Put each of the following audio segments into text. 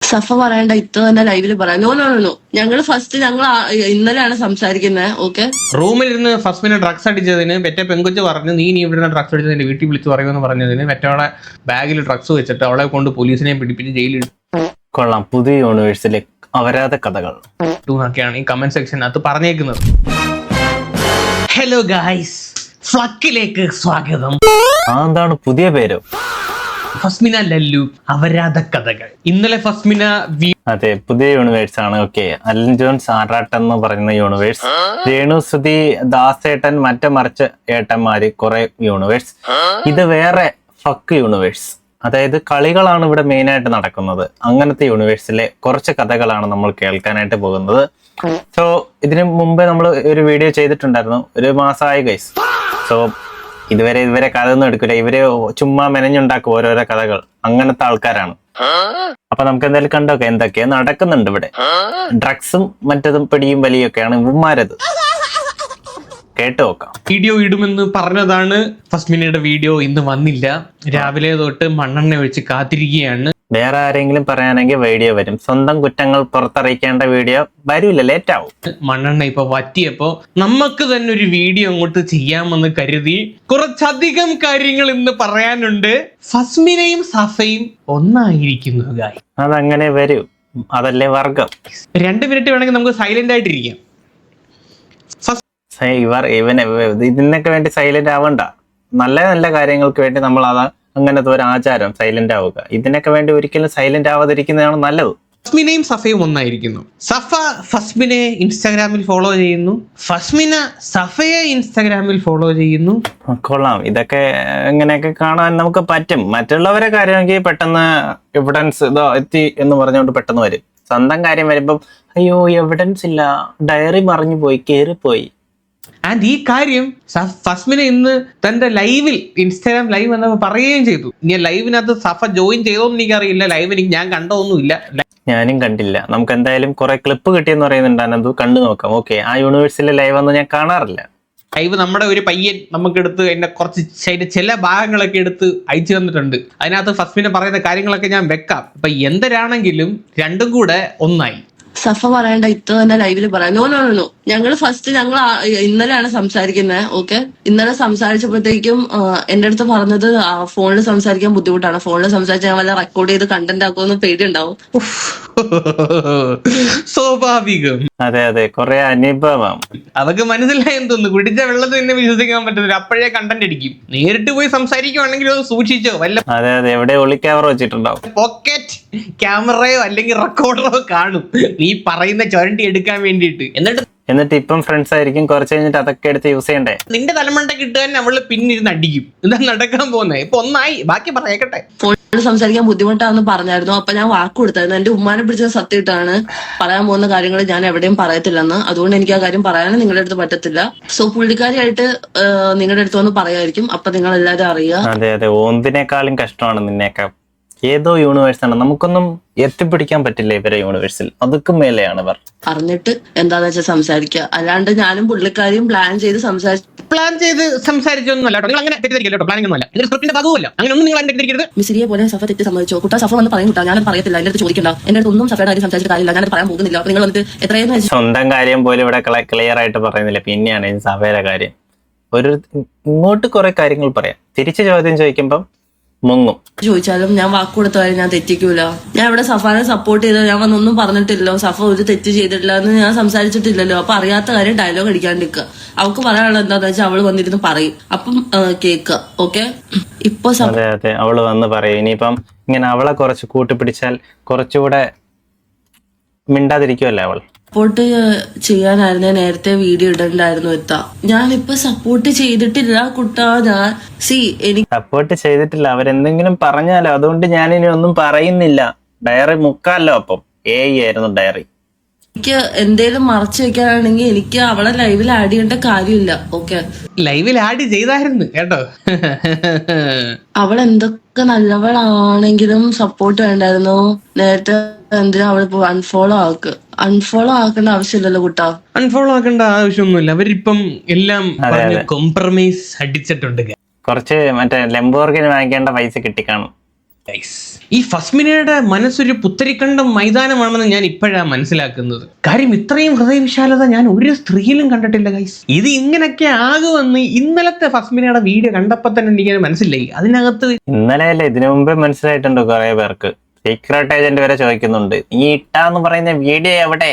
സഫ പറയണ്ട ഇത്ര തന്നെ ലൈവില് പറയാം. നോ നോ നോ ഞങ്ങള് ഇന്നലെയാണ് സംസാരിക്കുന്നത്. ഓക്കെ, റൂമിലിരുന്ന് ഫസ്മിനെ ഡ്രഗ്സ് അടിച്ചതിന് മറ്റേ പെങ്കൊച്ച് പറഞ്ഞു നീ ഇവിടെ ഡ്രഗ്സ് അടിച്ചതിന്റെ വീട്ടിൽ വിളിച്ച് പറയുമെന്ന് പറഞ്ഞതിന് മറ്റവളെ ബാഗിൽ ഡ്രഗ്സ് വെച്ചിട്ട് അവളെ കൊണ്ട് പോലീസിനെ പിടിപ്പിച്ച് ജയിലിൽ കൊള്ളാം. പുതിയ യൂണിവേഴ്സിലെ അപരാധ കഥകൾ ഒക്കെയാണ് ഈ കമന്റ് സെക്ഷനകത്ത് പറഞ്ഞേക്കുന്നത്. ഹലോ ഗായ്സ്, ഫ്ലക്കിലേക്ക് സ്വാഗതം. എന്താണ് പുതിയ പേരോ? ഫസ്മിന ലല്ലു അപരാധ കഥകൾ. ഇന്നലെ ഫസ്മിന അതെ, പുതിയ യൂണിവേഴ്സ് ആണ്. ഓക്കെ, അലൻ ജോൺസ് ആറാട്ടൻ എന്ന് പറയുന്ന യൂണിവേഴ്സ്, രേണുസുതി ദാസേട്ടൻ മറിച്ച് ഏട്ടന്മാര് കുറെ യൂണിവേഴ്സ്. ഇത് വേറെ ഫക്ക് യൂണിവേഴ്സ്, അതായത് കളികളാണ് ഇവിടെ മെയിൻ ആയിട്ട് നടക്കുന്നത്. അങ്ങനത്തെ യൂണിവേഴ്സിലെ കുറച്ച് കഥകളാണ് നമ്മൾ കേൾക്കാനായിട്ട് പോകുന്നത്. സോ ഇതിനു മുമ്പേ നമ്മൾ ഒരു വീഡിയോ ചെയ്തിട്ടുണ്ടായിരുന്നു, ഒരു മാസമായി ഗൈസ്. സോ ഇവരെ കഥയൊന്നും എടുക്കില്ല, ഇവര് ചുമ്മാ മെനഞ്ഞുണ്ടാക്കും ഓരോരോ കഥകൾ. അങ്ങനത്തെ ആൾക്കാരാണ്. അപ്പൊ നമുക്ക് എന്തായാലും കണ്ടോക്കെ എന്തൊക്കെയാ നടക്കുന്നുണ്ട് ഇവിടെ. ഡ്രഗ്സും മറ്റതും പിടിയും വലിയൊക്കെയാണ് ഇവന്മാരത്. കേട്ടു നോക്കാം. വീഡിയോ ഇടുമെന്ന് പറഞ്ഞതാണ്. ഫസ്മിനയുടെ വീഡിയോ ഇന്ന് വന്നില്ല. രാവിലെ തൊട്ട് മണ്ണെണ്ണ ഒഴിച്ച് കാത്തിരിക്കുകയാണ്. വേറെ ആരെങ്കിലും പറയാനെങ്കിൽ വീഡിയോ വരും, സ്വന്തം കുറ്റങ്ങൾ പുറത്തറിയിക്കേണ്ട വീഡിയോ വരൂല, ലേറ്റ് ആവും. മണ്ണെണ്ണ ഇപ്പൊ വറ്റിയപ്പോ നമുക്ക് തന്നെ ഒരു വീഡിയോ അങ്ങോട്ട് ചെയ്യാമെന്ന് കരുതി. കുറച്ചധികം കാര്യങ്ങൾ ഇന്ന് പറയാനുണ്ട്. ഫസ്മിനയും സഫയും ഒന്നായിരിക്കുന്നു ഗായ്. അതങ്ങനെ വരൂ, അതല്ലേ വർഗം. 2 മിനിറ്റ് വേണമെങ്കിൽ നമുക്ക് സൈലന്റ് ആയിട്ടിരിക്കാം. ഇതിനൊക്കെ വേണ്ടി സൈലന്റ് ആവണ്ട. നല്ല നല്ല കാര്യങ്ങൾക്ക് വേണ്ടി നമ്മൾ അങ്ങനത്തെ ഒരു ആചാരം സൈലന്റ് ആവുക. ഇതിനൊക്കെ വേണ്ടി ഒരിക്കലും സൈലന്റ് ആവാതിരിക്കുന്നതാണ് നല്ലത്. ഫസ്മിനയും സഫയും ഒന്നായിരിക്കുന്നു. സഫ ഫസ്മിനെ ഇൻസ്റ്റാഗ്രാമിൽ ഫോളോ ചെയ്യുന്നു, ഫസ്മിന സഫയെ ഇൻസ്റ്റാഗ്രാമിൽ ഫോളോ ചെയ്യുന്നു. കൊള്ളാം, ഇതൊക്കെ ഇങ്ങനെയൊക്കെ കാണാൻ നമുക്ക് പറ്റും. മറ്റുള്ളവരെ കാര്യമെങ്കിൽ പെട്ടെന്ന് എവിഡൻസ് ഇതോ എത്തി എന്ന് പറഞ്ഞുകൊണ്ട് പെട്ടെന്ന് വരും. സ്വന്തം കാര്യം വരുമ്പം അയ്യോ എവിഡൻസ് ഇല്ല, ഡയറി മറിഞ്ഞു പോയി, കേറിപ്പോയി. ആൻഡ് ഈ കാര്യം ഫസ്മിന ഇന്ന് തന്റെ ലൈവിൽ ഇൻസ്റ്റാഗ്രാം ലൈവ് എന്നപ്പോൾ പറയുകയും ചെയ്തു. ഇനി ലൈവിനകത്ത് സഫ ജോയിൻ ചെയ്തോന്ന് എനിക്കറിയില്ല, ലൈവ് ഞാൻ കണ്ടതൊന്നുമില്ല. ഞാനും കണ്ടില്ല. നമുക്ക് എന്തായാലും കുറെ ക്ലിപ്പ് കിട്ടിയെന്ന് പറയുന്നുണ്ട്, അത് കണ്ടു നോക്കാം. ഓക്കെ, ആ യൂണിവേഴ്സിലെ ലൈവ് ഒന്നും ഞാൻ കാണാറില്ല. ലൈവ് നമ്മുടെ ഒരു പയ്യൻ നമുക്കെടുത്ത് അതിന്റെ കുറച്ച് ചില ഭാഗങ്ങളൊക്കെ എടുത്ത് അയച്ചു തന്നിട്ടുണ്ട്. അതിനകത്ത് ഫസ്മിന പറയുന്ന കാര്യങ്ങളൊക്കെ ഞാൻ വെക്കാം. അപ്പൊ എന്തരാണെങ്കിലും രണ്ടും കൂടെ ഒന്നായി. സഫ പറയണ്ട ഇത്ര തന്നെ ലൈവില് പറയാം. നോ നോ നോ ഞങ്ങൾ ഇന്നലെയാണ് സംസാരിക്കുന്നത്. ഓക്കെ, ഇന്നലെ സംസാരിച്ചപ്പോഴത്തേക്കും എന്റെ അടുത്ത് പറഞ്ഞത് ഫോണിൽ സംസാരിക്കാൻ ബുദ്ധിമുട്ടാണ്, ഫോണിൽ സംസാരിച്ചാൽ വല്ല റെക്കോർഡ് ചെയ്ത് കണ്ടന്റ് ആക്കുമെന്ന് പേടിയുണ്ടാവും. സ്വാഭാവികം. അതെ അതെ, കുറെ അനുഭവം അതൊക്കെ മനസ്സിലായെന്ന് തോന്നുന്നു. കുടിച്ച വെള്ളത്തിൽ തന്നെ വിശ്വസിക്കാൻ പറ്റുന്നില്ല, അപ്പോഴേ കണ്ടന്റ് അടിക്കും. നേരിട്ട് പോയി സംസാരിക്കുവാണെങ്കിൽ ഒന്ന് സൂക്ഷിച്ചോ. വല്ല അതെ അതെ, എവിടെ ഒളിക്യാമറ വെച്ചിട്ടുണ്ടാവും, പോക്കറ്റ് ക്യാമറയോ അല്ലെങ്കിൽ റെക്കോർഡറോ കാണും നീ പറയുന്ന ചൊരണ്ടി എടുക്കാൻ വേണ്ടിയിട്ട്. എന്നിട്ട് ഇപ്പം ഫ്രണ്ട്സ് ആയിരിക്കും, കുറച്ച് കഴിഞ്ഞിട്ട് അതൊക്കെ എടുത്ത് യൂസ് ചെയ്യണ്ടേ. നിന്റെ തലമണ്ട കിട്ടാൻ അവള് പിന്നിരുന്ന് അടിക്കും. എന്താ നടക്കാൻ പോകുന്നത്? ഇപ്പൊ ഒന്നായി, ബാക്കി പറയട്ടെ. ഫോണിൽ സംസാരിക്കാൻ ബുദ്ധിമുട്ടാന്ന് പറഞ്ഞായിരുന്നു. അപ്പൊ ഞാൻ വാക്ക് കൊടുത്തായിരുന്നു. എന്റെ ഉമ്മാനെ പിടിച്ച സത്യമായിട്ടാണ് പറയാൻ പോകുന്ന കാര്യങ്ങൾ ഞാൻ എവിടെയും പറയത്തില്ലെന്ന്. അതുകൊണ്ട് എനിക്ക് ആ കാര്യം പറയാനും നിങ്ങളുടെ അടുത്ത് പറ്റത്തില്ല. സോ പുള്ളിക്കാരിയായിട്ട് നിങ്ങളുടെ അടുത്ത് വന്ന് പറയായിരിക്കും. അപ്പൊ നിങ്ങൾ എല്ലാവരും അറിയുക. അതെ അതെ, ഓന്തിനേക്കാളും കഷ്ടമാണ് നിന്നേക്കാൾ. ഏതോ യൂണിവേഴ്സാണ്, നമുക്കൊന്നും എത്തിപ്പിടിക്കാൻ പറ്റില്ല ഇവരെ യൂണിവേഴ്സിൽ. അതൊക്കെ മേലെയാണ് ഇവർ. അറിഞ്ഞിട്ട് എന്താന്ന് വെച്ചാൽ സംസാരിക്കുക, അല്ലാണ്ട് ഞാനും പുള്ളിക്കാരിയും പ്ലാൻ ചെയ്ത് സംസാരിച്ചൊന്നുമല്ല. നിങ്ങൾ അങ്ങനെ തെറ്റിദ്ധരിക്കല്ലോ, പ്ലാനിംഗ് ഒന്നുമല്ല, സ്ക്രിപ്റ്റിന്റെ ഭാഗവുമല്ല. അങ്ങനെ ഒന്നും നിങ്ങൾ തെറ്റിദ്ധരിക്കരുത്. മിസിരിയെ പോലെ സഫ തെറ്റ് സമ്മതിച്ചോ? കുട്ടാ സഫ വന്ന് പറയും, കുട്ടാ ഞാനത് പറയത്തില്ല, എന്റെ അടുത്ത് ചോദിക്കണ്ട, എന്റെ അടുത്ത് ഒന്നും സഫയുടെ കാര്യം സംസാരിച്ചിട്ട് കാര്യമില്ല, ഞാനത് പറയാൻ പോകുന്നില്ല. അപ്പൊ നിങ്ങൾ വന്നിട്ട് എത്രയെന്ന് സ്വന്തം കാര്യം പോലും ഇവിടെ ക്ലിയർ ആയിട്ട് പറയുന്നില്ല, പിന്നെയാണ് ഈ സഫയുടെ കാര്യം. ഇങ്ങോട്ട് കുറെ കാര്യങ്ങൾ പറയാം, തിരിച്ച് ചോദ്യം ചോദിക്കുമ്പം മുങ്ങും. ചോദിച്ചാലും ഞാൻ വാക്ക് കൊടുത്ത കാര്യം ഞാൻ തെറ്റിക്കൂല. ഞാൻ ഇവിടെ സഫാനെ സപ്പോർട്ട് ചെയ്തോ, ഞാൻ വന്നൊന്നും പറഞ്ഞിട്ടില്ലല്ലോ, സഫ ഒരു തെറ്റ് ചെയ്തിട്ടില്ല എന്ന് ഞാൻ സംസാരിച്ചിട്ടില്ലല്ലോ. അപ്പൊ അറിയാത്ത കാര്യം ഡയലോഗ് അടിക്കാണ്ടിരിക്കുക. അവൾക്ക് പറയാനുള്ളത് എന്താന്ന് വെച്ചാൽ അവള് വന്നിരുന്ന് പറയും, അപ്പം കേക്ക്. ഓക്കെ, ഇപ്പൊ അതെ അതെ, അവള് വന്ന് പറയും. ഇനിയിപ്പം ഇങ്ങനെ അവളെ കുറച്ച് കൂട്ടിപ്പിടിച്ചാൽ കുറച്ചുകൂടെ മിണ്ടാതിരിക്കുമല്ലേ അവൾ. സപ്പോർട്ട് ചെയ്യാനായിരുന്നു നേരത്തെ വീഡിയോ ഇടണ്ടായിരുന്നു. ഞാനിപ്പൊ സപ്പോർട്ട് ചെയ്തിട്ടില്ല കുട്ടാ. എനിക്ക് സപ്പോർട്ട് ചെയ്തിട്ടില്ല. അവരെന്തെങ്കിലും പറഞ്ഞാലോ, അതുകൊണ്ട് ഞാനിനി ഒന്നും പറയുന്നില്ല. ഡയറി മുക്കാലോ. അപ്പം ആയിരുന്നു ഡയറി. എനിക്ക് എന്തേലും മറച്ചു വെക്കാനാണെങ്കിൽ എനിക്ക് അവളെ ലൈവിൽ ആഡ് ചെയ്യേണ്ട കാര്യമില്ല. ഓക്കെ, ലൈവിൽ ആഡ് ചെയ്തായിരുന്നു കേട്ടോ. അവൾ എന്തൊക്കെ നല്ലവളാണെങ്കിലും സപ്പോർട്ട് വേണ്ടായിരുന്നു. നേരത്തെ എന്തിനാ അവൾ അൺഫോളോ ആക്കേണ്ട ആവശ്യമില്ലല്ലോ കുട്ടാ. അൺഫോളോ ആക്കേണ്ട ആവശ്യമൊന്നുമില്ല. അവരിപ്പം എല്ലാം കോംപ്രമൈസ് അടിച്ചിട്ടുണ്ട്. കുറച്ച് മറ്റേ ലംബോർഗിന് വാങ്ങിക്കേണ്ട പൈസ കിട്ടിക്കാണും. ഈ ഫസ്മിനയുടെ മനസ്സൊരു പുത്തരിക്കണ്ടം മൈതാനമാണെന്ന് ഞാൻ ഇപ്പോഴാണ് മനസ്സിലാക്കുന്നത്. കാര്യം ഇത്രയും ഹൃദയവിശാലത ഞാൻ ഒരു സ്ത്രീയിലും കണ്ടിട്ടില്ല ഗൈസ്. ഇത് ഇങ്ങനൊക്കെ ആകുമെന്ന് ഇന്നലത്തെ ഫസ്മിനയുടെ വീഡിയോ കണ്ടപ്പോ തന്നെ എനിക്ക് മനസ്സിലായി. അതിനകത്ത് ഇന്നലെയല്ലേ, ഇതിനു മുമ്പേ മനസ്സിലായിട്ടുണ്ട് കുറെ പേർക്ക്. സീക്രട്ട് ഏജന്റ് വരെ ചോദിക്കുന്നുണ്ട്, ഈ ഇട്ടാന്ന് പറയുന്ന വീഡിയോ എവിടെ?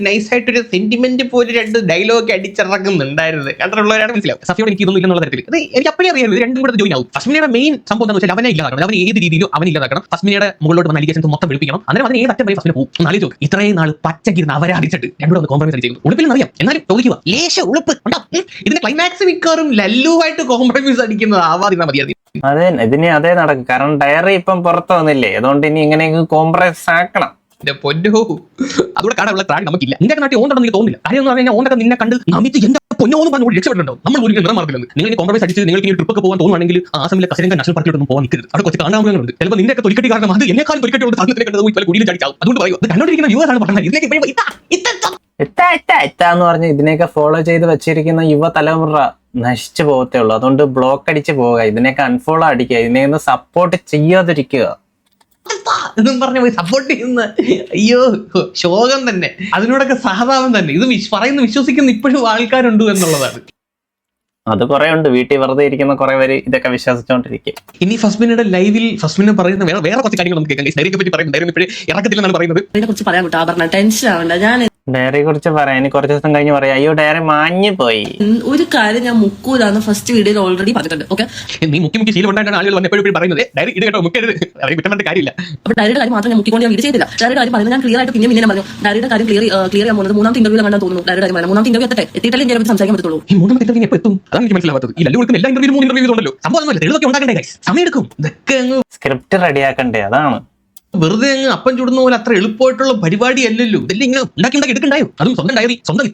നൈസായിട്ടൊരു സെന്റിമെന്റ് പോലെ 2 ഡയലോഗ് അടിച്ചിറക്കുന്നുണ്ടായിരുന്നു. കണ്ടിട്ടുള്ളവരാണ് മനസ്സിലാവും. സഫിയോട് എനിക്ക് ഇതൊന്നും ഇല്ലെന്നുള്ള തരത്തിൽ അത് എനിക്ക് അപ്പോഴേ അറിയാം. ഇത് രണ്ടും കൂടെ ജോയിൻ ആവും. ഫസ്മിനയുടെ മെയിൻ സംഭവം എന്താണെന്ന് വെച്ചാൽ അവനെ ഇല്ലാതാക്കണം. അവൻ ഏത് രീതിയിലും അവനെ ഇല്ലാതാക്കണം. ഫസ്മിനയുടെ മുകളിലോട്ട് വന്ന അലിഗേഷൻസ് മൊത്തം വിളിപ്പിക്കണം. അന്നേരം അവന് ഏത് അറ്റം വരെ ഫസ്മിനെ പോകും. നാളെ ചോദിക്കും, ഇത്രയും നാൾ പച്ചക്കിരുന്ന് അവരാധിച്ചിട്ട് രണ്ടും ഒന്ന് കോംപ്രമൈസ് ചെയ്യുന്നു. ഉളുപ്പിൽ അറിയാം, എന്നാലും ചോദിക്കുക ലേശ ഉളുപ്പ് ഉണ്ടാ. ഇതിന്റെ ക്ലൈമാക്സ് മിക്കവാറും ലല്ലുവായിട്ട് കോംപ്രമൈസ് അടിക്കുന്നത് ആവാതിരുന്നാൽ മതിയായിരുന്നു. അതെ, ഇതിന് അതേ നടക്കും. കാരണം ഡയറി ഇപ്പം പുറത്ത് വന്നില്ലേ, അതുകൊണ്ട് ഇനി ഇങ്ങനെ കോംപ്രമൈസ് ആക്കണം. പൊന്നോ, അതുകൂടെ കാണാനുള്ള പ്രായം നമുക്കില്ല. നിന്റെ നാട്ടിൽ ഓണ്ടെന്ന് എനിക്ക് തോന്നുന്നില്ല. കാര്യം എന്ന് പറഞ്ഞാൽ ഓണ്ടൊക്കെ നിന്നെ കണ്ട് നമിച്ച് എന്റെ പൊന്നോ എന്ന് പറഞ്ഞു രക്ഷപ്പെട്ടുണ്ടോ. നമ്മൾ ഒരു നിറം മാർക്കില്ലെന്ന് നിങ്ങൾ കോംപ്രമൈസ് അടിച്ച് നിങ്ങൾക്ക് ഈ ട്രിപ്പൊക്കെ പോകാൻ തോന്നുവാണെങ്കിൽ ആസമിലെ കസരംഗ നാഷണൽ പാർക്കിലൊന്നും പോകാൻ നിൽക്കരുത്. അവിടെ കുറച്ച് കാണാവുന്നതുണ്ട്. ചിലപ്പോൾ നിന്റെ ഒക്കെ തൊലിക്കട്ടി കാരണം അത് എന്നെക്കാളും തൊലിക്കട്ടി സാധനത്തിലെ കണ്ടത് പല കുടിയിലും ചടിച്ചാവും. അതുകൊണ്ട് പറയും, അത് കണ്ടോണ്ടിരിക്കുന്ന വ്യൂവേഴ്സാണ് പറഞ്ഞത് ഇതിലേക്ക് എന്ന് പറഞ്ഞ് ഇതിനെയൊക്കെ ഫോളോ ചെയ്ത് വെച്ചിരിക്കുന്ന യുവതലമുറ നശിച്ചു പോകത്തേ ഉള്ളൂ. അതുകൊണ്ട് ബ്ലോക്ക് അടിച്ച് പോവുക, ഇതിനെയൊക്കെ അൺഫോളോ അടിക്കുക, ഇതിനെയൊന്ന് സപ്പോർട്ട് ചെയ്യാതിരിക്കുക എന്നും പറഞ്ഞ പോയി സപ്പോർട്ട് ചെയ്യുന്ന അയ്യോ ശോകം തന്നെ. അതിനോടൊക്കെ സഹതാപം തന്നെ. ഇത് പറയുന്ന വിശ്വസിക്കുന്ന ഇപ്പോഴും ആൾക്കാരുണ്ട് എന്നുള്ളതാണ്. അത് കുറെ ഉണ്ട്. വീട്ടിൽ വെറുതെ ഇരിക്കുന്ന കുറെ പേര് ഇതൊക്കെ വിശ്വസിച്ചോണ്ടിരിക്കും. ഇനി ഫസ്മിനയുടെ ലൈവിൽ ഫസ്മിനെ പറയുന്ന വേറെ കുറച്ച് കാര്യങ്ങൾ നമുക്ക് കേൾക്കാം. ഡയറിയെ പറ്റി പറയുന്നത് ഡയറി ഇപ്പോഴും ഇറക്കത്തില്ലെന്നാണ് പറയുന്നത്. അതിനെ കുറിച്ച് പറയാൻ വിട്ടു ആഭരണ ടെൻഷൻ ആവണ്ട. ഞാൻ ഡയറിയെ കുറിച്ച് പറയാം. ഇനി കുറച്ച് ദിവസം കഴിഞ്ഞ് പറയാം, അയ്യോ ഡയറി മാഞ്ഞു പോയി. ഒരു കാര്യം ഞാൻ മുക്കൂലാന്ന് ഫസ്റ്റ് വീഡിയോയിൽ ഓൾറെഡി പറഞ്ഞിട്ടുണ്ട്. ഓക്കെ, നീ മുക്കി ശീലം ഉണ്ടായിട്ടാണ് ആളുകൾ വന്ന് എപ്പോഴും പറയുന്നത് ഡയറി ഇത് കേട്ടോ മുക്കരുത്. കുറ്റം പറഞ്ഞ കാര്യമില്ല. അപ്പൊ ഡയറിയുടെ കാര്യം മാത്രം ഞാൻ മുക്കിക്കൊണ്ട് ഞാൻ വീഡിയോ ചെയ്തില്ല. ഡയറിയുടെ കാര്യം പറയുന്നത് ഞാൻ ക്ലിയർ ആയിട്ട് പിന്നെ പറഞ്ഞു. ഡയറിയുടെ കാര്യം ക്ലിയർ ചെയ്യാൻ പോകുന്നത് 3ാമത്തെ ഇന്റർവ്യൂ കണ്ടാൽ തോന്നുന്നു. ഡയറിയുടെ കാര്യം പറയാം. 3ാമത്തെ ഇന്റർവ്യൂ എത്തിയിട്ടല്ലേ ഇന്ത്യയെ പറ്റി സംസാരിക്കാൻ പറ്റുള്ളൂ. ഈ 3ാമത്തെ ഇന്റർവ്യൂ എപ്പോൾ എത്തും? അതാണ് എനിക്ക് മനസ്സിലാവാത്തത്. ഈ ലല്ലു കൊടുക്കുന്ന എല്ലാ ഇന്റർവ്യൂ 3 ഇന്റർവ്യൂ ഉണ്ടല്ലോ. സംഭവം ഇതൊക്കെ ഉണ്ടാക്കണ്ടേ ഗൈസ്, സമയം എടുക്കും. ഇതൊക്കെ അങ്ങ് സ്ക്രിപ്റ്റ് റെഡിയാക്കണ്ടേ, അതാണ്. വെറുതെ അങ്ങ് അപ്പം ചുടുന്ന പോലെ അത്ര എളുപ്പമായിട്ടുള്ള പരിപാടി അല്ലല്ലോ. ഇതെല്ലാം ഇങ്ങനെ ഉണ്ടാക്കി എടുക്കണ്ടായോ? അതും സ്വന്തം ഡയറി സ്വന്തം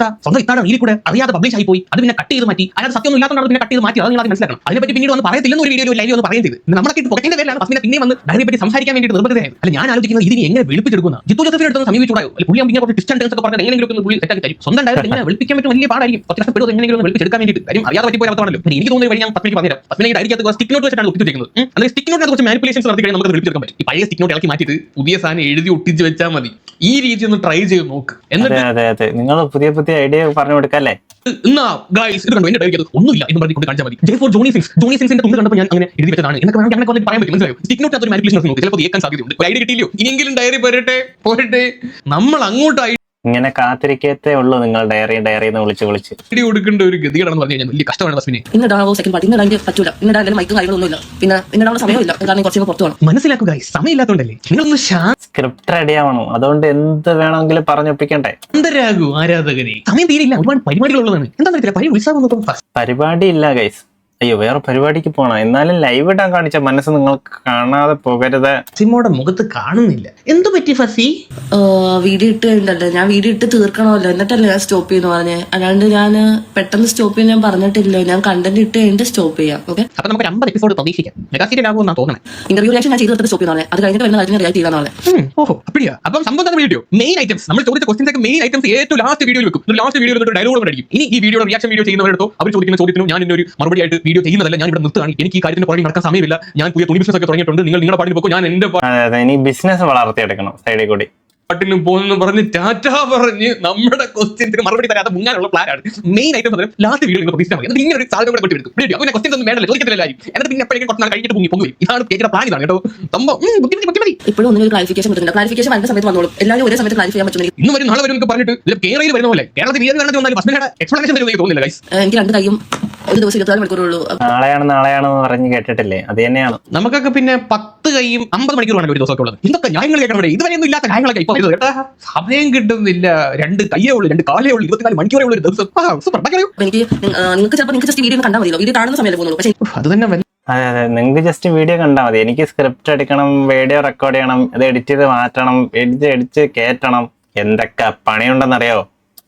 ഇത്താടെ നീലി കൂടെ അറിയാതെ പബ്ലിഷ് ആയി പോയി. അത് പിന്നെ കട്ട് ചെയ്ത് മാറ്റി. അതിനകത്ത് സത്യമൊന്നും ഇല്ലാത്തതാണ് പിന്നെ കട്ട് ചെയ്ത് മാറ്റി. അത് നിങ്ങൾ മനസ്സിലാക്കണം. അതിനെപ്പറ്റി പിന്നീട് വന്ന് പറയത്തില്ലെന്ന് ഒരു വീഡിയോ ലൈവ് ഒന്ന് പറയുന്നത് നമ്മളൊക്കെ പുറത്തിന്റെ പേരിലാണ് ഫസ്മിനെ പിന്നെ വന്ന് ഡയറിയെ പറ്റി സംസാരിക്കാൻ വേണ്ടി നിർബന്ധിതരായത്. അല്ല, ഞാൻ ആലോചിക്കുന്നത് ഇതിനെ എങ്ങനെ വെളുപ്പിച്ചെടുക്കുന്ന ജിത്തു ജോസഫിനെ എടുത്ത് സമീപിച്ചൂടായോ? അല്ല, പുള്ളി പിന്നെ കുറച്ച് ഡിസ്റ്റൻസ് ഒക്കെ പറഞ്ഞാൽ എങ്ങനെയെങ്കിലും പുള്ളി സെറ്റാക്കി തരും. സ്വന്തം ഡയറി എങ്ങനെ വെളുപ്പിക്കാൻ പറ്റും വലിയ പാടായിരിക്കും. കുറച്ച് കഷ്ടപ്പെടുന്നത് എങ്ങനെയെങ്കിലും വെളുപ്പിച്ചെടുക്കാൻ വേണ്ടി. കാര്യം അറിയാതെ പറ്റി പോയാണല്ലോ. എനിക്ക് തോന്നുന്ന വഴി ഞാൻ ഫസ്മിലേക്ക് പറഞ്ഞുതരാം. ഫസ്മിനെ ഡയറിക്കകത്ത് സ്റ്റിക്ക് നോട്ട് വെച്ചിട്ടാണ് ഒട്ടിച്ചിരിക്കുന്നത്. അല്ലെങ്കിൽ സ്റ്റിക്ക് നോട്ടിനകത്ത് കുറച്ച് മാനിപ്പുലേഷൻസ് നടത്തി കഴിഞ്ഞാൽ നമുക്ക് വെളുപ്പിച്ചെടുക്കാൻ പറ്റും. ഈ പഴയ സ്റ്റിക്ക് നോട്ട് ഇളക്കി മാറ്റിയിട്ട് പുതിയ സാധനം എഴുതി ഒട്ടിച്ച് വെച്ചാൽ മതി. ഈ രീതി ഒന്ന് ട്രൈ ചെയ്ത് നോക്ക്. എന്നിട്ട് നിങ്ങൾ പുതിയ ഐഡിയ പറഞ്ഞു കൊടുക്കല്ലേ. ഒന്നുമില്ല എന്ന് പറഞ്ഞിട്ട് കാണിച്ചാൽ മതി. ജോണി സിൻസിന്റെ തുണ്ട് കണ്ടപ്പോൾ ഞാൻ അങ്ങനെ എഴുതി വെച്ചതാണ് എന്നൊക്കെ അങ്ങനെ വന്നിട്ട് പറയാൻ പറ്റും. മനസ്സിലായോ? സ്റ്റിക്ക് നോട്ട് അതൊരു മാനിപ്പുലേഷൻ നോക്കി ചിലപ്പോൾ കേൾക്കാൻ സാധ്യതയുണ്ട്. ഒരു ഐഡിയ കിട്ടിയില്ലോ, ഇനിയെങ്കിലും ഡയറി പോരട്ടെ നമ്മൾ അങ്ങോട്ടായി ഇങ്ങനെ കാത്തിരിക്കത്തേ ഉള്ളൂ. നിങ്ങൾ ഡയറി എന്ന് വിളിച്ച് ഐഡിയ കൊടുക്കേണ്ട ഒരു ഗതികേടാണെന്ന് പറഞ്ഞു കഴിഞ്ഞാൽ വലിയ കഷ്ടമാണ് ഫസ്മിനെ. ഇന്നിടാവോ സെക്കൻഡ് പാർട്ടി ഇന്നിടാൻ പറ്റൂല. ഇന്നിടാൻ മൈക്കും കാര്യങ്ങളൊന്നുമില്ല. പിന്നെ ഇന്നിടാനുള്ള സമയമില്ല. കാരണം കുറച്ച് പുറത്തു പോകണം. മനസ്സിലാക്കുക, സമയമില്ലാത്തോണ്ടല്ലേ. നിങ്ങളൊന്ന് സ്ക്രിപ്റ്റ് റെഡി ആവണം. അതുകൊണ്ട് എന്ത് വേണമെങ്കിലും പറഞ്ഞൊപ്പിക്കണ്ടേ. ശാന്തരാകൂ ആരാധകരെ. സമയം തീരില്ല, ഒരുപാട് പരിപാടികൾ ഉള്ളതാണ്. എന്താ പഴയ ഉത്സവം പരിപാടി ഇല്ല ഗൈസ്. അയ്യോ, വേറെ പരിപാടിക്ക് പോണം. എന്നാലും ലൈവ് ഇടാൻ കാണിച്ച മനസ്സ് നിങ്ങൾക്ക് കാണാതെ പോകരുത്. സിമോടെ മുഖത്ത് കാണുന്നില്ല. എന്തു പറ്റി ഫസി? വീഡിയോ ഇട്ട് കഴിഞ്ഞല്ലോ, ഞാൻ വീഡിയോ ഇട്ട് തീർക്കണമല്ലോ, എന്നിട്ടല്ലേ ഞാൻ സ്റ്റോപ്പ് ചെയ്യുന്നു പറഞ്ഞേ. അല്ലാണ്ട് ഞാൻ പെട്ടെന്ന് സ്റ്റോപ്പ് ചെയ്യാൻ ഞാൻ പറഞ്ഞിട്ടില്ല. ഞാൻ കണ്ടന്റ് ഇട്ട് കഴിഞ്ഞിട്ട് സ്റ്റോപ്പ് ചെയ്യാം. ഓക്കെ, അപ്പൊ നമുക്ക് 50 എപ്പിസോഡ് പ്രതീക്ഷിക്കാം. മെഗാ സീരിയൽ ആകുമെന്നാണ് തോന്നുന്നത്. ഇന്റർവ്യൂ റിയാക്ഷൻ ഞാൻ ചെയ്തിട്ട് സ്റ്റോപ്പ് ചെയ്യുന്ന അത് കഴിഞ്ഞിട്ട് വരുന്ന കാര്യം റിയാക്ട് ചെയ്യാൻ. ഓഹോ, അപ്പടിയാ. അപ്പം സംഭവം വീഡിയോ മെയിൻ ഐറ്റംസ് നമ്മൾ ചോദിച്ച ക്വസ്റ്റ്യൻസ് ഒക്കെ മെയിൻ ഐറ്റംസ് ഏറ്റവും ലാസ്റ്റ് വീഡിയോയിൽ വെക്കും. ലാസ്റ്റ് വീഡിയോയിൽ ഡയലോഗ് അടിക്കും. ഇനി ഈ വീഡിയോയുടെ റിയാക്ഷൻ വീഡിയോ ചെയ്യുന്നവരെടുത്തോ അവർ ചോദിക്കുന്ന ചോദ്യത്തിനും ഞാൻ ഇന്നൊരു മറുപടി ആയിട്ട് വീഡിയോ ചെയ്യുന്നതല്ല. ഞാൻ ഇവിടെ നിർത്തുകയാണ്. എനിക്ക് ഈ കാര്യത്തിന് പുറകെ നടക്കാൻ സമയമില്ല. ഞാൻ പുതിയ തുണി ബിസിനസ് ഒക്കെ തുടങ്ങിയിട്ടുണ്ട്. നിങ്ങളുടെ പാട്ടിന് പോകും, ഞാൻ എന്റെ ഇനി ബിസിനസ് വളർത്തിയെടുക്കണം സൈഡിൽ കൂടി. പാട്ടിനും പോകുന്നു പറഞ്ഞ് ടാറ്റ പറഞ്ഞ് നമ്മുടെ ക്വസ്റ്റ്യൻസിന് മറുപടി തരാതെ മുങ്ങാനുള്ള പ്ലാനാണ് മെയിൻ ഐറ്റം. ലാസ്റ്റ് വീഡിയോ പ്രതീക്ഷിച്ചാൽ മതി. ഇങ്ങനെ ഒരു സാധനം കൂടെ എടുക്കും. അങ്ങനെ ക്വസ്റ്റ്യൻസ് ഒന്നും വേണ്ടല്ലോ, ചോദിക്കത്തില്ലായിരിക്കും. എന്നിട്ട് പിന്നെ എപ്പോഴേക്കും കുറച്ച് നാൾ കഴിഞ്ഞിട്ട് പൊങ്ങി. ഇതാണ് കേൾക്കുന്ന പ്ലാൻ. ഇതാണ് കേട്ടോ സംഭവം. ഇപ്പോഴും ഒന്നും ക്ലാരിഫിക്കേഷൻ കിട്ടുന്നില്ല. ക്ലാരിഫിക്കേഷൻ വരുന്ന സമയത്ത് വന്നോളും. എല്ലാവരും ഒരേ സമയത്ത് ക്ലാരിഫൈ ചെയ്യാൻ പറ്റുന്നില്ല. ഇന്ന് വരും നാളെ വരും പറഞ്ഞിട്ട് കേരളയിൽ വരുന്ന പോലെ കേരളത്തിൽ എക്സ്പ്ലനേഷൻ തോന്നുന്നില്ല. എനിക്ക് 2 കൈയും ഒരു ദിവസം 24 മണിക്കൂറുള്ളൂ. നാളെയാണെന്ന് പറഞ്ഞ് കേട്ടിട്ടില്ലേ? അത് തന്നെയാണ്. നമുക്കൊക്കെ പിന്നെ 10 കൈയും 50 മണിക്കൂറാണ് ഒരു ദിവസമൊക്കെ ഉള്ളത്. ഇതൊക്കെ ന്യായങ്ങൾ കേൾക്കണം. ഇതുവരെയൊന്നും ഇല്ലാത്ത കാര്യങ്ങളൊക്കെ ഇപ്പൊ കേട്ടാ സമയം കിട്ടുന്നില്ല. 2 കയ്യേ ഉള്ളൂ, 2 കാലേ ഉള്ളൂ, 24 മണിക്കൂറേ ഉള്ളൂ ഒരു ദിവസം. എനിക്ക് നിങ്ങൾക്ക് ചിലപ്പോൾ നിങ്ങൾക്ക് ജസ്റ്റ് വീഡിയോ കണ്ടാൽ മതിയോ? വീഡിയോ കാണുന്ന സമയത്ത് പോകുന്നുള്ളൂ. പക്ഷേ അത് തന്നെ അതെ, നിങ്ങൾക്ക് ജസ്റ്റ് വീഡിയോ കണ്ടാൽ മതി. എനിക്ക് സ്ക്രിപ്റ്റ് എടുക്കണം, വീഡിയോ റെക്കോർഡ് ചെയ്യണം, അത് എഡിറ്റ് ചെയ്ത് മാറ്റണം, എഡിറ്റ് കയറ്റണം. എന്തൊക്കെ പണിയുണ്ടെന്നറിയോ?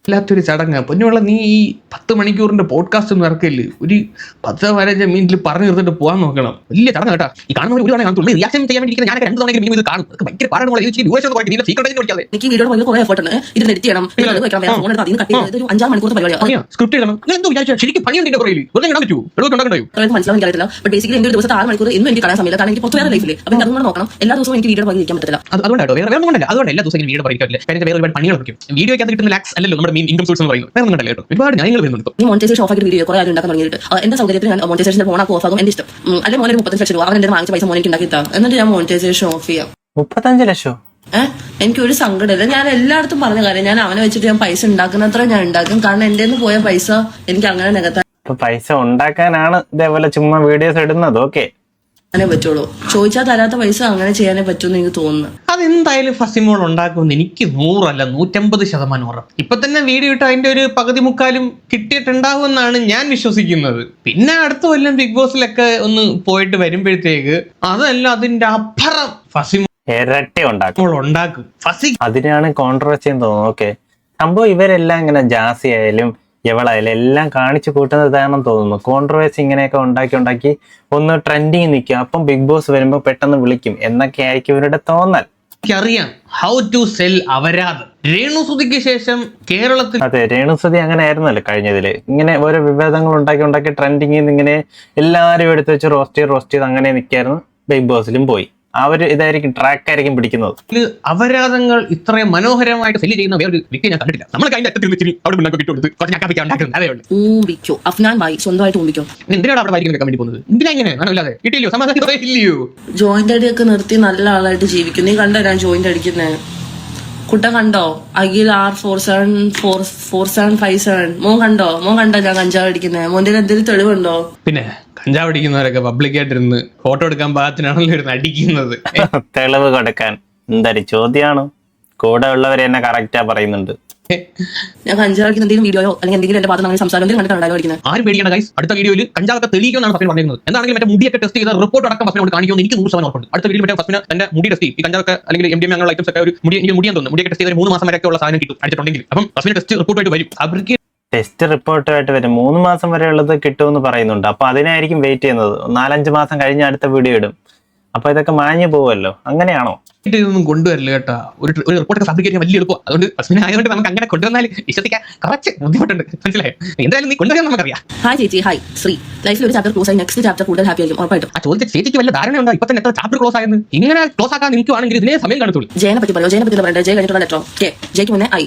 വല്ലാത്തൊരു ചടങ്ങ്. പൊന്നുള്ള നീ ഈ 10 മണിക്കൂറിന്റെ പോഡ്കാസ്റ്റ് ഒന്നും ഇറക്കില്ല, ഒരു 10-15 മിനിറ്റിൽ പറഞ്ഞു തീർത്തിട്ട് പോകാൻ നോക്കണം. വലിയ ചടങ്ങ് കേട്ടാ. ഈ കാണുന്ന ഒരു കാണുള്ളൂ, റിയാക്ഷൻ ചെയ്യാൻ വേണ്ടി ഞാൻ 2 തവണ മിനിമം ഇത് കാണും. ഭയങ്കര പാടാണ്. എനിക്ക് വീഡിയോ കുറെ എഫർട്ട് ഉണ്ട്. ഇത് എഡിറ്റ് ചെയ്യണം, ഫോൺ എടുത്ത് അതിന് കട്ട് ചെയ്ത് ഒരു 5-6 മണിക്കൂർ പരിപാടിയാണ്. സ്ക്രിപ്റ്റ് ചെയ്യണം. ഞാൻ എന്തോ വിചാരിച്ചാൽ ശരിക്കും പണിയുണ്ട് കുറേ ഒന്നും കാണാൻ പറ്റുമോ? മനസ്സിലാവും എനിക്കറിയില്ല. ബട്ട് ബേസിക്കലി എന്റെ ഒരു ദിവസത്തെ 6 മണിക്കൂർ ഇന്നും എനിക്ക് കാണാൻ സമയമില്ല. കാരണം എനിക്ക് പുറത്ത് വേറെ ലൈഫിൽ അപ്പം അതുകൊണ്ട് നോക്കണം. എല്ലാ ദിവസവും എനിക്ക് വീഡിയോ പകരം ഇരിക്കാൻ പറ്റില്ല. അതുകൊണ്ടാണ് വേറെ ഒന്നുകൊണ്ടല്ല. അതുകൊണ്ട് എല്ലാ ദിവസവും വീഡിയോ പറയില്ല. കാര്യം വേറെ ഒരുപാട് പണികൾ വെക്കും. വീഡിയോ ഒക്കെ കിട്ടുന്ന ലാക്സ് അല്ലല്ലോ നമ്മുടെ മെയിൻ ഇൻകം സോഴ്സ് എന്ന് പറയുന്നത്. വേറെ ഒന്നും കേട്ടോ, ഒരുപാട് ന്യായങ്ങൾ വരുന്നുണ്ട്. ഈ മോണിറ്റൈസേഷൻ ഓഫ് ആക്കി വീഡിയോ കുറെ ആരും ഉണ്ടാക്കാൻ തുടങ്ങിയിട്ട് എന്റെ സൗകര്യത്തിൽ ഞാൻ മോണിറ്റൈസേഷൻ ഫോൺ ഓഫ് ആകും. എന്റെ ഇഷ്ടം. അല്ലെങ്കിൽ മോനെ 35 ലക്ഷം രൂപ അവൻ എന്റെ വാങ്ങിച്ച പൈസ മോനെ ഉണ്ടാക്കി തരാം. എന്നിട്ട് ഞാൻ മോണിറ്റൈസേഷൻ ഓഫ് ചെയ്യാം. 35 ലക്ഷം? എനിക്കൊരു സങ്കടമില്ല. ഞാൻ എല്ലായിടത്തും പറഞ്ഞ കാര്യം, ഞാൻ അവനെ വെച്ചിട്ട് ഞാൻ പൈസ ഉണ്ടാക്കുന്നത്ര ഞാൻ ഉണ്ടാക്കും. കാരണം എന്റെ നിന്ന് പോയ പൈസ എനിക്ക് അങ്ങനെ നികത്താൻ പൈസ ഉണ്ടാക്കാനാണ് ഇതേപോലെ ചുമ്മാ വീഡിയോസ് ഇടുന്നത്. ഓക്കെ, അങ്ങനെ പറ്റുള്ളൂ. ചോദിച്ചാൽ തരാത്ത പൈസ അങ്ങനെ ചെയ്യാനേ പറ്റൂന്ന് എനിക്ക് തോന്നുന്നു. അതെന്തായാലും ഫസിമോൾ ഉണ്ടാക്കുമെന്ന് എനിക്ക് 100 അല്ല 150% ഉറപ്പ്. ഇപ്പൊ തന്നെ വീഡിയോ ഇട്ട് അതിന്റെ ഒരു പകുതി മുക്കാലും കിട്ടിയിട്ടുണ്ടാവുമെന്നാണ് ഞാൻ വിശ്വസിക്കുന്നത്. പിന്നെ അടുത്ത കൊല്ലം ബിഗ് ബോസിലൊക്കെ ഒന്ന് പോയിട്ട് വരുമ്പോഴത്തേക്ക് അതല്ല അതിന്റെ അപ്പുറം ഫസിമോൾ ഇരട്ടി ഉണ്ടാക്കും. അതിനാണ് കോൺട്രവേഴ്സി എന്ന് തോന്നുന്നു. ഓക്കെ, സംഭവം ഇവരെല്ലാം ഇങ്ങനെ ജാസി ആയാലും എവളായാലും എല്ലാം കാണിച്ചു കൂട്ടുന്നതാണെന്ന് തോന്നുന്നു. കോൺട്രവേഴ്സി ഇങ്ങനെയൊക്കെ ഉണ്ടാക്കി ഒന്ന് ട്രെൻഡിങ് നിൽക്കും. അപ്പം ബിഗ് ബോസ് വരുമ്പോൾ പെട്ടെന്ന് വിളിക്കും എന്നൊക്കെ ആയിരിക്കും ഇവരുടെ തോന്നൽ. അറിയാം ഹൗ ടു സെൽ അപരാധം. രേണുസുതിക്ക് ശേഷം കേരളത്തിൽ അതെ, രേണുസുതി അങ്ങനെ ആയിരുന്നല്ലോ കഴിഞ്ഞതില്. ഇങ്ങനെ ഓരോ വിവാദങ്ങൾ ഉണ്ടാക്കി ട്രെൻഡിങ്ങിൽ നിന്ന് ഇങ്ങനെ എല്ലാവരും എടുത്ത് വെച്ച് റോസ്റ്റ് ചെയ്ത് അങ്ങനെ നിൽക്കായിരുന്നു. ബിഗ് ബോസിലും പോയി. ഇതായിരിക്കും ട്രാക്കായിരിക്കും പിടിക്കുന്നത്. അപരാധങ്ങൾ ഇത്രയും മനോഹരമായിട്ട് സെല്ല് ചെയ്യുന്ന വേറൊരു വ്യക്തി ഞാൻ കണ്ടിട്ടില്ല. നമ്മൾ അതിന്റെ അറ്റത്തിൽ എന്തിനാണ് അവിടെ വായിക്കാൻ വേണ്ടി പോകുന്നത്? എന്തിനാ ഇങ്ങനെ മനസ്സിലാതെ കിട്ടിയില്ലയോ? സമാധാനം ഇല്ലയോ? ജോയിന്റ് അടിയൊക്കെ നിർത്തി നല്ല ആളായിട്ട് ജീവിക്കും. നീ കണ്ടോ ഞാൻ ജോയിന്റ് അടിക്കുന്നേ? കുട്ട കണ്ടോ? അഖിൽ R4747 മോൻ കണ്ടോ ഞാൻ കഞ്ചാവ് അടിക്കുന്നേ? മോന്റെ എന്തെങ്കിലും തെളിവുണ്ടോ? പിന്നെ കഞ്ചാവ് അടിക്കുന്നവരൊക്കെ പബ്ലിക്കായിട്ടിരുന്ന് ഫോട്ടോ എടുക്കാൻ പാകത്തിനാണല്ലോ ഇരുന്ന് അടിക്കുന്നത്. തെളിവ് കൊടുക്കാൻ എന്തൊരു ചോദ്യമാണ്. കൂടെ ഉള്ളവരെ എന്നെ കറക്റ്റാ പറയുന്നുണ്ട്. ഞാൻ കഞ്ചാവ് അടിക്കുന്ന എന്തെങ്കിലും വീഡിയോയോ അല്ലെങ്കിൽ എന്തെങ്കിലും എന്റെ ഭാഗത്ത് സംസാരം കണ്ടിട്ടുണ്ടാവും അടിക്കുന്നത്. ആരും പേടിക്കണം ഗൈസ്. അടുത്ത വീഡിയോയിൽ കഞ്ചാവൊക്കെ തെളിയിക്കുമെന്നാണ് ഫസ്മിൻ പറഞ്ഞിരുന്നത്. എന്താണെങ്കിലും മറ്റേ മുടിയൊക്കെ ടെസ്റ്റ് ചെയ്ത റിപ്പോർട്ട് അടക്കം ഫസ്മിനോട് കാണിക്കുമെന്ന് എനിക്ക് 100% ഉറപ്പുണ്ട്. അടുത്ത വീഡിയോ മറ്റേ ഫസ്മിന് എന്റെ മുടി ടെസ്റ്റ് ഈ കഞ്ചാവൊക്കെ അല്ലെങ്കിൽ MDMA അങ്ങനെയുള്ള ഐറ്റംസ് ഒക്കെ ഒരു മുടിയാൻ തോന്നുന്നു. മുടിയൊക്കെ ടെസ്റ്റ് ചെയ്ത് 3 മാസം വരെയൊക്കെ ഉള്ള സാധനം കിട്ടും അടിച്ചിട്ടുണ്ടെങ്കിൽ. അപ്പം ഫസ്മിന് ടെസ്റ്റ് റിപ്പോർട്ടായിട്ട് വരും. അവർക്ക് ടെസ്റ്റ് റിപ്പോർട്ടായിട്ട് വരും. 3 മാസം വരെ ഉള്ളത് കിട്ടുമെന്ന് പറയുന്നുണ്ട്. അപ്പൊ അതിനായിരിക്കും വെയിറ്റ് ചെയ്യുന്നത്. 4-5 മാസം കഴിഞ്ഞ് അടുത്ത വീഡിയോ ഇടും. അപ്പൊ ഇതൊക്കെ മാഞ്ഞു പോവല്ലോ. അങ്ങനെയാണോ? ഇതൊന്നും കൊണ്ടുവരില്ല കേട്ടോ. ഒരു റിപ്പോർട്ടൊക്കെ ഫാബ്രിക്കേറ്റ് ചെയ്യാൻ വലിയ എളുപ്പം. അതുകൊണ്ട് ഫസ്മിന് ആയതുകൊണ്ട് നമുക്ക് അങ്ങനെ കൊണ്ടുവന്നാൽ വിശ്വസിക്കാൻ കുറച്ച് ബുദ്ധിമുട്ടുണ്ട്. മനസ്സിലായോ? എന്തായാലും നീ കൊണ്ടുവരാൻ നമുക്കറിയാം. ഹായ് ചേച്ചി. ഹായ് ശ്രീ. ലൈഫിൽ ഒരു ചാപ്റ്റർ ക്ലോസ് ആയി നെക്സ്റ്റ് ചാപ്റ്റർ കൂടുതൽ ഹാപ്പി ആയിരിക്കും ഉറപ്പായിട്ടും. ആ ചോദിച്ച ചേച്ചിക്ക് വല്ല ധാരണ ഉണ്ടോ? ഇപ്പൊ തന്നെ എത്ര ചാപ്റ്റർ ക്ലോസ് ആയെന്ന്? ഇങ്ങനെ ക്ലോസ് ആക്കാൻ നിൽക്കുവാണെങ്കിൽ ഇതിനെ സമയം കാണത്തുള്ളൂ. ജയനെ പറ്റി പറയോ? ജയനെ പറ്റി പറയട്ടെ. ജയ കഴിഞ്ഞിട്ടുള്ള ലെറ്ററോ? ജയ്ക്ക് മുന്നേ ഐ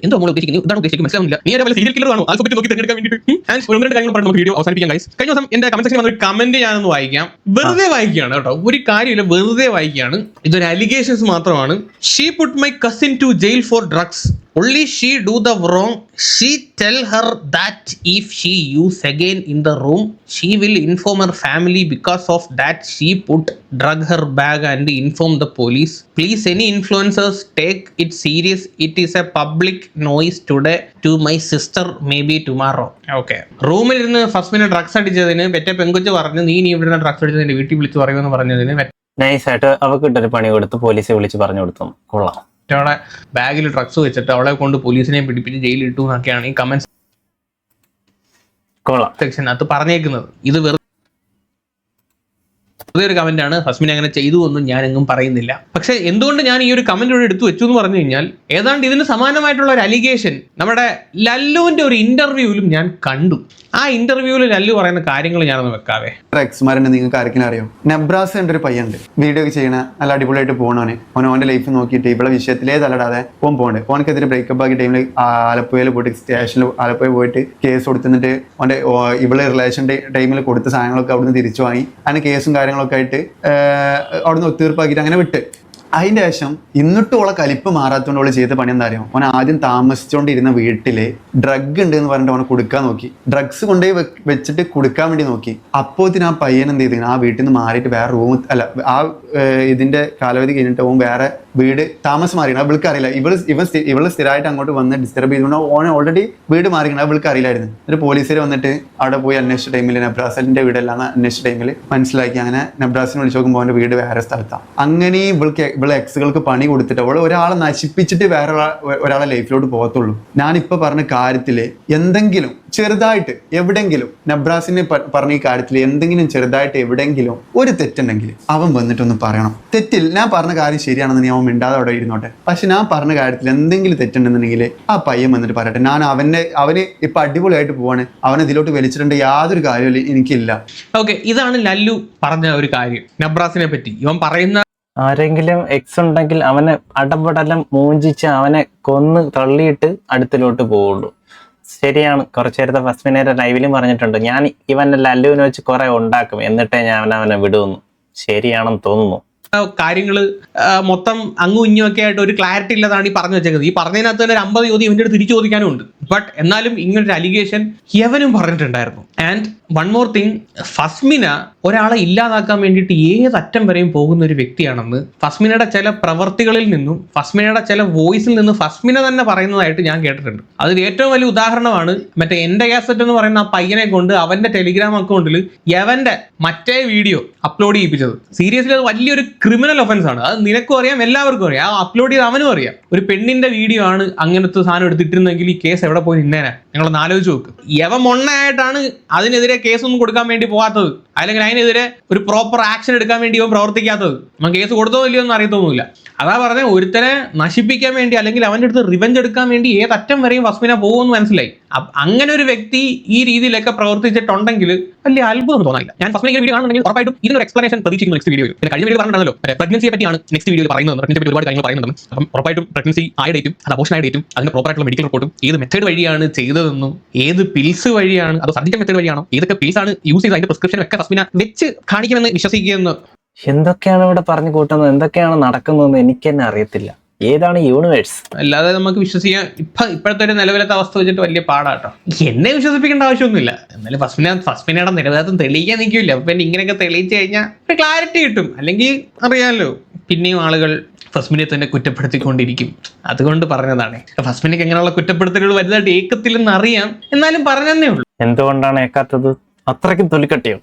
എന്തോ ഉദ്ദേശിക്കുന്നത്? ഇതാണ് ഉദ്ദേശിക്കുന്നത്. മനസ്സിലാവുന്നില്ല. നീ വല്ല സീരിയൽ കില്ലർ ആണോ? ആൽഫബറ്റ് നോക്കി തിരഞ്ഞെടുക്കാൻ വേണ്ടിയിട്ട് കാര്യങ്ങൾ പറഞ്ഞു വീഡിയോ അവസാനിപ്പിക്കാം ഗൈസ്. കഴിഞ്ഞ ദിവസം എന്റെ കമന്റ് സെക്ഷനിൽ വന്നൊരു കമന്റ് ഞാനൊന്ന് വായിക്കാം. വെറുതെ വായിക്കുകയാണ് കേട്ടോ, ഒരു കാര്യമില്ല, വെറുതെ വായിക്കുകയാണ്. ഇതൊരു അലിഗേഷൻസ് മാത്രമാണ്. She put my cousin to jail for drugs. Only she do the wrong. She tell her that if she use again in the room, she will inform her family. Because of that, she put drug her bag and inform the police. Please, any influencers, take it serious. It is a public noise today to my sister, maybe tomorrow. Okay. റൂമിൽ ഇരുന്ന് ഫസ്മിനെ drugs അടിച്ചതിന് മറ്റേ പെങ്കൊച്ച് പറഞ്ഞു നീ ഇവിടെ drugs അടിച്ചതിന്റെ വീട്ടിൽ വിളിച്ച് പറയുമെന്ന് പറഞ്ഞതിന് നൈസായിട്ട് അവർക്ക് ഇട്ടൊരു പണി കൊടുത്ത് പോലീസെ വിളിച്ച് പറഞ്ഞു കൊടുത്തു. കൊള്ളാം. അവളെ ബാഗിൽ ഡ്രഗ്സ് വെച്ചിട്ട് അവളെ കൊണ്ട് പോലീസിനെ പിടിപ്പിച്ച് ജയിലിൽ ഇട്ടു എന്നൊക്കെയാണ് ഈ കമന്റ് സെക്ഷനകത്ത് പറഞ്ഞേക്കുന്നത്. ഇത് വെറുതെ ഒരു കമന്റ് ആണ്. ഫസ്മിൻ അങ്ങനെ ചെയ്തു ഒന്നും ഞാൻ എങ്ങും പറയുന്നില്ല. പക്ഷെ എന്തുകൊണ്ട് ഞാൻ ഈ ഒരു കമന്റ് ഇവിടെ എടുത്തു വെച്ചു എന്ന് പറഞ്ഞു കഴിഞ്ഞാൽ ഏതാണ്ട് ഇതിന് സമാനമായിട്ടുള്ള ഒരു അലിഗേഷൻ നമ്മുടെ ലല്ലുവിന്റെ ഒരു ഇന്റർവ്യൂവിലും ഞാൻ കണ്ടു. ആ ഇന്റർവ്യൂവിൽ ലല്ലു പറയുന്ന കാര്യങ്ങൾ ഞാനൊന്ന് വെക്കാവേ. എക്സ്മാരെ നിങ്ങൾക്ക് ആർക്കെങ്കിലും അറിയാം? നെബ്രാസ് എൻ്റെ ഒരു പയ്യുണ്ട്, വീഡിയോ ഒക്കെ ചെയ്യണ നല്ല അടിപൊളിയായിട്ട് പോകണവന്. ഓൻ്റെ ലൈഫ് നോക്കിയിട്ട് ഇവിടെ വിഷയത്തിലേ തലടാതെ പോകണ്ടേ. ഓനക്കെതിരെ ബ്രേക്കപ്പ് ആക്കിയ ടൈമിൽ ആലപ്പുഴയിൽ പോയിട്ട് സ്റ്റേഷനിൽ ആലപ്പുഴ പോയിട്ട് കേസ് കൊടുത്തിട്ട് ഓൻ്റെ ഇവിടെ റിലേഷൻ ടൈമിൽ കൊടുത്ത സാധനങ്ങളൊക്കെ അവിടുന്ന് തിരിച്ചു വാങ്ങി അതിന് കേസും കാര്യങ്ങളൊക്കെ ആയിട്ട് അവിടുന്ന് ഒത്തീർപ്പാക്കിയിട്ട് അങ്ങനെ വിട്ട്. അതിൻ്റെ ശേഷം ഇന്നിട്ടും ഓളെ കലിപ്പ് മാറാത്തതുകൊണ്ട് ഓള് ചെയ്ത പണി എന്താ അറിയാം? ഓൻ ആദ്യം താമസിച്ചുകൊണ്ടിരുന്ന വീട്ടില് ഡ്രഗ് ഉണ്ട് എന്ന് പറഞ്ഞിട്ട് ഓനെ കൊടുക്കാൻ നോക്കി. ഡ്രഗ്സ് കൊണ്ടുപോയി വെച്ചിട്ട് കൊടുക്കാൻ വേണ്ടി നോക്കി. അപ്പോഴത്തേന് ആ പയ്യൻ എന്ത് ചെയ്തിങ്ങനെ ആ വീട്ടിൽ നിന്ന് മാറിയിട്ട് വേറെ റൂം അല്ല ആ ഇതിന്റെ കാലാവധി കഴിഞ്ഞിട്ട് ഓൻ വേറെ വീട് താമസം മാറിക്കണം അവൾക്ക് അറിയില്ല. ഇവള് സ്ഥിരമായിട്ട് അങ്ങോട്ട് വന്ന് ഡിസ്റ്റർബ് ചെയ്തുകൊണ്ട് ഓനെ ഓൾറെഡി വീട് മാറിക്കണം അവൾക്ക് അറിയില്ലായിരുന്നു. ഒരു പോലീസുകാർ വന്നിട്ട് അവിടെ പോയി അന്വേഷിച്ച ടൈമിൽ നബ്രാസിന്റെ വീടെല്ലാം അന്വേഷിച്ച ടൈമിൽ മനസ്സിലാക്കി. അങ്ങനെ നബ്രാസിനെ വിളിച്ച് നോക്കുമ്പോൾ അവന്റെ വീട് വേറെ സ്ഥലത്താണ്. അങ്ങനെ ഇവളെ എക്സുകൾക്ക് പണി കൊടുത്തിട്ട് അവൾ ഒരാളെ നശിപ്പിച്ചിട്ട് വേറെ ഒരാളെ ലൈഫിലോട്ട് പോകത്തുള്ളൂ. ഞാനിപ്പോൾ പറഞ്ഞ കാര്യത്തിൽ എന്തെങ്കിലും ചെറുതായിട്ട് എവിടെങ്കിലും നബ്രാസിനെ പറഞ്ഞ ഈ കാര്യത്തിൽ എന്തെങ്കിലും ചെറുതായിട്ട് എവിടെങ്കിലും ഒരു തെറ്റുണ്ടെങ്കിൽ അവൻ വന്നിട്ടൊന്ന് പറയണം. തെറ്റിൽ ഞാൻ പറഞ്ഞ കാര്യം ശരിയാണെന്ന് അവൻ മിണ്ടാതെ അവിടെ ഇരുന്നോട്ടെ. പക്ഷെ ഞാൻ പറഞ്ഞ കാര്യത്തിൽ എന്തെങ്കിലും തെറ്റുണ്ടെന്നുണ്ടെങ്കിൽ ആ പയ്യൻ വന്നിട്ട് പറയട്ടെ. അവന് ഇപ്പൊ അടിപൊളിയായിട്ട് പോവാണ്. അവനെ ഇതിലോട്ട് വലിച്ചിട്ടുണ്ട് യാതൊരു കാര്യവും എനിക്കില്ല. ഓക്കെ, ഇതാണ് ലല്ലു പറഞ്ഞ ഒരു കാര്യം നബ്രാസിനെ പറ്റി. ഇവൻ പറയുന്ന ആരെങ്കിലും എക്സ് ഉണ്ടെങ്കിൽ അവനെ അടപടലം മൂഞ്ചിച്ച് അവനെ കൊന്ന് തള്ളിയിട്ട് അടുത്തിലോട്ട് പോവുള്ളൂ. ശരിയാണ്. കുറച്ചു നേരത്തെ ഫസ്മിനേരെ ലൈവിലും പറഞ്ഞിട്ടുണ്ട്, ഞാൻ ഇവനെ ലല്ലുവിനെ വെച്ച് കുറെ ഉണ്ടാക്കും എന്നിട്ടേ ഞാൻ അവനെ വിടുന്നു. ശരിയാണെന്ന് തോന്നുന്നു. കാര്യങ്ങള് മൊത്തം അങ്ങും ഇഞ്ഞും ഒക്കെ ആയിട്ട് ഒരു ക്ലാരിറ്റി ഇല്ലാതാണ് ഈ പറഞ്ഞു വെച്ചേക്കുന്നത്. ഈ പറഞ്ഞതിനകത്ത് തന്നെ ഒരു 50 ചോദ്യം ഇവന്റെ അടുത്ത് തിരിച്ചു ചോദിക്കാനും ഉണ്ട്. ബട്ട് എന്നാലും ഇങ്ങനൊരു അലിഗേഷൻ യവനും പറഞ്ഞിട്ടുണ്ടായിരുന്നു. And one more thing, Fasmina ഒരാളെ ഇല്ലാതാക്കാൻ വേണ്ടിയിട്ട് ഏതറ്റം വരെയും പോകുന്ന ഒരു വ്യക്തിയാണെന്ന് ഫസ്മിനയുടെ ചില പ്രവർത്തികളിൽ നിന്നും ഫസ്മിനയുടെ ചില വോയിസിൽ നിന്നും ഫസ്മിന തന്നെ പറയുന്നതായിട്ട് ഞാൻ കേട്ടിട്ടുണ്ട്. അതിൽ ഏറ്റവും വലിയ ഉദാഹരണമാണ് മറ്റേ എന്റെ കാസറ്റ് എന്ന് പറയുന്ന ആ പയ്യനെ കൊണ്ട് അവന്റെ ടെലിഗ്രാം അക്കൗണ്ടിൽ യവന്റെ മറ്റേ വീഡിയോ അപ്ലോഡ് ചെയ്യിപ്പിച്ചത്. സീരിയസ്ലി അത് വലിയൊരു ക്രിമിനൽ ഒഫൻസ് ആണ്. അത് നിനക്കും അറിയാം, എല്ലാവർക്കും അറിയാം. ആ അപ്ലോഡ് ചെയ്ത് അവനും അറിയാം. ഒരു പെണ്ണിന്റെ വീഡിയോ ആണ് അങ്ങനത്തെ സാധനം എടുത്തിട്ടിരുന്നെങ്കിൽ ഈ കേസ് എവിടെ പോയി നിന്നേനെ? ഞങ്ങളൊന്ന് ആലോചിച്ച് നോക്ക്. യവ മൊണ്ണയായിട്ടാണ് അതിനെതിരെ കേസൊന്നും കൊടുക്കാൻ വേണ്ടി പോകാത്തത്, അല്ലെങ്കിൽ അതിനെതിരെ ഒരു പ്രോപ്പർ ആക്ഷൻ എടുക്കാൻ വേണ്ടി ഇവൻ പ്രവർത്തിക്കാത്തത്. അവൻ കേസ് കൊടുത്തോ ഇല്ലയോ എന്ന് അറിയത്തൊന്നുമില്ല. അതാ പറഞ്ഞ ഒരുത്തനെ നശിപ്പിക്കാൻ വേണ്ടി അല്ലെങ്കിൽ അവൻ്റെ അടുത്ത് റിവെഞ്ച് എടുക്കാൻ വേണ്ടി ഏതറ്റം വരെയും ഫസ്മിന പോകുമെന്ന് മനസ്സിലായി. അങ്ങനെ ഒരു വ്യക്തി ഈ രീതിയിലൊക്കെ പ്രവർത്തിച്ചിട്ടുണ്ടെങ്കിൽ വലിയ അത്ഭുതം തോന്നില്ല. ഞാൻ ഫസ്മിനെ വീഡിയോ കാണുന്നുണ്ടെങ്കിൽ ഉറപ്പായിട്ടും ഇതിനൊരു എക്സ്പ്ലനേഷൻ പ്രതീക്ഷിക്കുന്നു നെക്സ്റ്റ് വീഡിയോയിൽ. കഴിഞ്ഞ വീഡിയോ പറഞ്ഞിട്ടുണ്ടല്ലോ പ്രഗ്നൻസിയെ പറ്റിയാണ് നെക്സ്റ്റ് വീഡിയോയിൽ പറയുന്നത്. പ്രഗ്നൻസിയെ പറ്റി ഒരുപാട് കാര്യങ്ങൾ പറയുന്നുണ്ട്. അപ്പം ഉറപ്പായിട്ടും പ്രഗ്നൻസി ആയ ഡേറ്റും അത് അബോർഷൻ ആയ ഡേറ്റും അതിന്റെ പ്രോപ്പർ ആയിട്ടുള്ള മെഡിക്കൽ റിപ്പോർട്ടും ഏത് മെത്തേഡ് വഴിയാണ് ചെയ്തതെന്നും ഏത് പിൽസ് വഴിയാണ് അതോ സർജിക്കൽ മെത്തേഡ് വഴിയാണോ ഏതൊക്കെ പിൽസ് ആണ് യൂസ് ചെയ്ത് അതിന്റെ പ്രിസ്ക്രിപ്ഷൻ ഒക്കെ ഫസ്മിന വെച്ച് കാണിക്കുമെന്ന് വിശ്വസിക്കുന്നു. എന്തൊക്കെയാണ് ഇവിടെ പറഞ്ഞു കൂട്ടുന്നത്, എന്തൊക്കെയാണ് നടക്കുന്നതെന്ന് എനിക്ക് തന്നെ അറിയത്തില്ല. ഏതാണ് യൂണിവേഴ്സ്? അല്ലാതെ നമുക്ക് വിശ്വസിക്കാൻ ഇപ്പോഴത്തെ ഒരു നിലവിലത്തെ അവസ്ഥ വെച്ചിട്ട് വലിയ പാടാട്ടോ. എന്നെ വിശ്വസിപ്പിക്കേണ്ട ആവശ്യമൊന്നുമില്ല. എന്നാലും ഫസ്മിനയുടെ നിരവധി തെളിയിക്കാൻ നിൽക്കില്ല. അപ്പൊ പിന്നെ ഇങ്ങനെയൊക്കെ തെളിയിച്ചു കഴിഞ്ഞാൽ ഒരു ക്ലാരിറ്റി കിട്ടും. അല്ലെങ്കിൽ അറിയാമല്ലോ പിന്നെയും ആളുകൾ ഫസ്മിനെ തന്നെ കുറ്റപ്പെടുത്തിക്കൊണ്ടിരിക്കും. അതുകൊണ്ട് പറഞ്ഞതാണ്. ഫസ്മിനക്ക് എങ്ങനെയുള്ള കുറ്റപ്പെടുത്തലുകൾ വലുതായിട്ട് ഏക്കത്തില്ലെന്ന് അറിയാം, എന്നാലും പറഞ്ഞതേ ഉള്ളൂ. എന്തുകൊണ്ടാണ് ഏക്കാത്തത്? അത്രയ്ക്കും തൊലിക്കട്ടിയോ?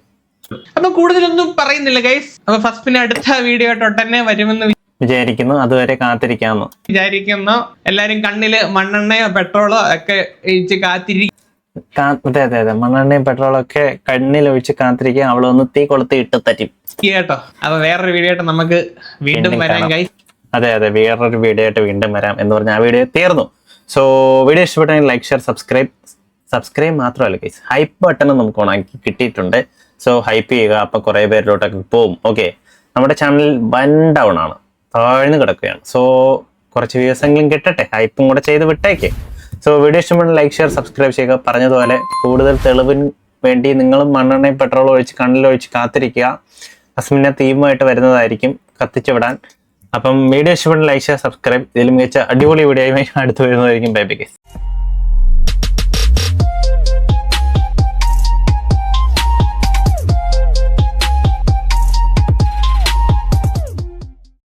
അപ്പൊ കൂടുതലൊന്നും പറയുന്നില്ല ഗൈസ്. അപ്പൊ ഫസ്മിന് അടുത്ത വീഡിയോ ആയിട്ട് ഒട്ടന്നെ വരുമെന്ന് വിചാരിക്കുന്നു. അതുവരെ കാത്തിരിക്കാമെന്ന് വിചാരിക്കുന്നു. എല്ലാരും കണ്ണില് മണ്ണെണ്ണയോ പെട്രോളോ ഒക്കെ ഒഴിച്ച് കാത്തിരിക്കും. അതെ, മണ്ണെണ്ണയും പെട്രോളും ഒക്കെ കണ്ണിൽ ഒഴിച്ച് കാത്തിരിക്കുക. അവളൊന്ന് തീ കൊളുത്തി ഇട്ട് തരും കേട്ടോ. അപ്പൊ വേറൊരു വീഡിയോ ആയിട്ട് നമുക്ക് വീണ്ടും വരാം ഗൈസ്. അതെ, വേറൊരു വീഡിയോ ആയിട്ട് വീണ്ടും വരാം എന്ന് പറഞ്ഞ ആ വീഡിയോ തീർന്നു. സോ വീഡിയോ ഇഷ്ടപ്പെട്ടെങ്കിൽ ലൈക്ക്, ഷെയർ, സബ്സ്ക്രൈബ് മാത്രമല്ല ഗൈസ്, ഹൈപ്പ് ബട്ടൺ നമുക്ക് ഓണാക്കി കിട്ടിയിട്ടുണ്ട്. സോ ഹൈപ്പ് ചെയ്യുക, അപ്പൊ കുറെ പേരിലോട്ടൊക്കെ പോകും. ഓക്കെ, നമ്മുടെ ചാനൽ വൺ ഡൗൺ ആണ്, താഴ്ന്നു കിടക്കുകയാണ്. സോ കുറച്ച് വ്യൂസ് എങ്കിലും കിട്ടട്ടെ, ഹൈപ്പും കൂടെ ചെയ്ത് വിട്ടേക്ക്. സോ വീഡിയോ ഇഷ്ടപ്പെട്ട ലൈക്ക്, ഷെയർ, സബ്സ്ക്രൈബ് ചെയ്യുക. പറഞ്ഞതുപോലെ കൂടുതൽ തെളിവിന് വേണ്ടി നിങ്ങളും മണ്ണെണ്ണയും പെട്രോളും ഒഴിച്ച് കണ്ണിലൊഴിച്ച് കാത്തിരിക്കുക. ഫസ്മിന തീമുമായിട്ട് വരുന്നതായിരിക്കും കത്തിച്ചു വിടാൻ. അപ്പം വീഡിയോ ഇഷ്ടപ്പെട്ട ലൈക്ക്, ഷെയർ, സബ്സ്ക്രൈബ്. ഇതിലും മികച്ച അടിപൊളി വീഡിയോയുമായി അടുത്ത് വരുന്നതായിരിക്കും. Bye bye guys.